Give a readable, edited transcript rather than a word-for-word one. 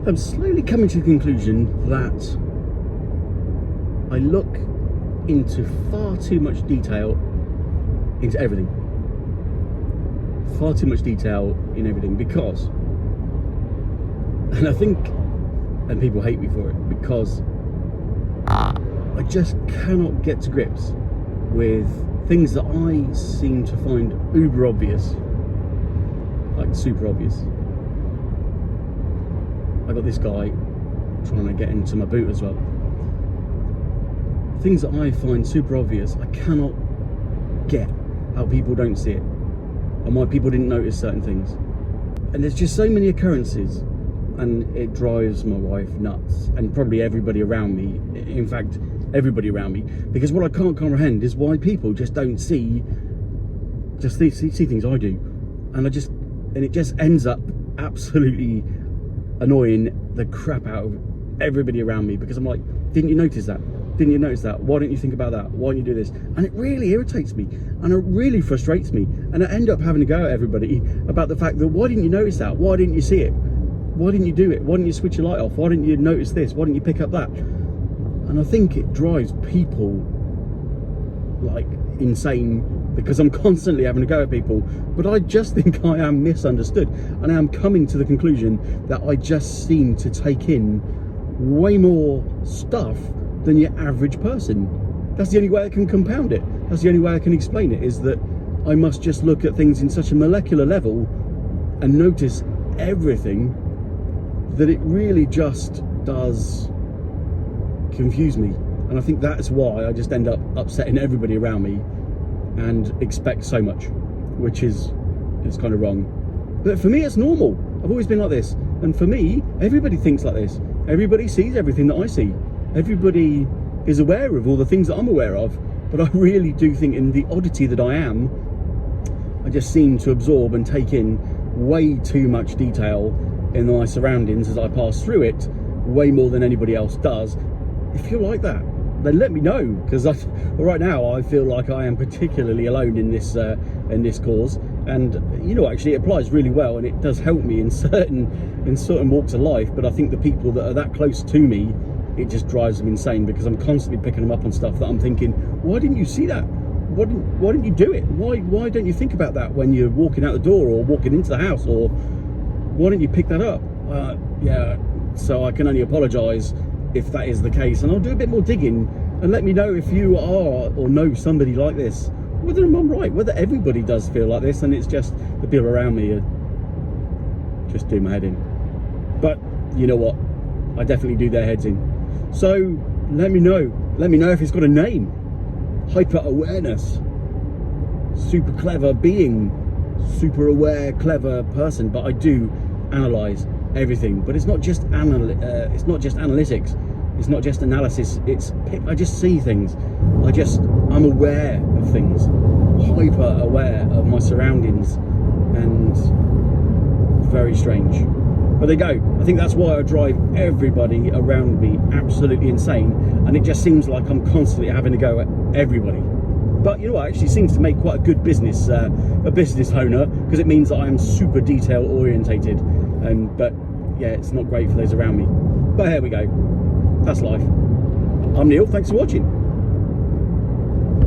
I'm slowly coming to the conclusion that I look into far too much detail into everything. Far too much detail in everything because, and I think, and people hate me for it, because I just cannot get to grips with things that I seem to find uber obvious, like super obvious. I got this guy trying to get into my boot as well. Things that I find super obvious, I cannot get how people don't see it and why people didn't notice certain things. And there's just so many occurrences, and it drives my wife nuts, and probably everybody around me, in fact everybody around me, because what I can't comprehend is why people just don't see things I do, and it just ends up absolutely annoying the crap out of everybody around me, because I'm like, didn't you notice that? Didn't you notice that? Why don't you think about that? Why don't you do this? And it really irritates me, and it really frustrates me, and I end up having to go at everybody about the fact that, why didn't you notice that? Why didn't you see it? Why didn't you do it? Why didn't you switch your light off? Why didn't you notice this? Why didn't you pick up that? And I think it drives people like insane, because I'm constantly having to go at people, but I just think I am misunderstood, and I am coming to the conclusion that I just seem to take in way more stuff than your average person. That's the only way I can compound it. That's the only way I can explain it, is that I must just look at things in such a molecular level and notice everything that it really just does confuse me. And I think that's why I just end up upsetting everybody around me and expect so much, which is kind of wrong. But for me, it's normal. I've always been like this, and for me, everybody thinks like this. Everybody sees everything that I see. Everybody is aware of all the things that I'm aware of, but I really do think, in the oddity that I am, I just seem to absorb and take in way too much detail in my surroundings as I pass through it, way more than anybody else does. If you're like that, then let me know, because right now I feel like I am particularly alone in this cause. And you know, actually, it applies really well, and it does help me in certain walks of life. But I think the people that are that close to me, it just drives them insane, because I'm constantly picking them up on stuff that I'm thinking, why didn't you see that? Why didn't you do it? Why don't you think about that when you're walking out the door or walking into the house? Or why didn't you pick that up? Yeah, so I can only apologise if that is the case, and I'll do a bit more digging, and let me know if you are or know somebody like this, whether I'm right, whether everybody does feel like this, and it's just the people around me are just doing my head in. But you know what? I definitely do their heads in. So let me know if it's got a name. Hyper awareness, super clever being, super aware, clever person. But I do analyze everything. But it's not just it's not just analytics. It's not just analysis. I just see things. I'm aware of things. Hyper aware of my surroundings, and very strange. But there you go. I think that's why I drive everybody around me absolutely insane, and it just seems like I'm constantly having to go at everybody. But you know what, actually seems to make quite a good business, a business owner, because it means that I am super detail orientated. But yeah, it's not great for those around me. But here we go. That's life. I'm Neil. Thanks for watching.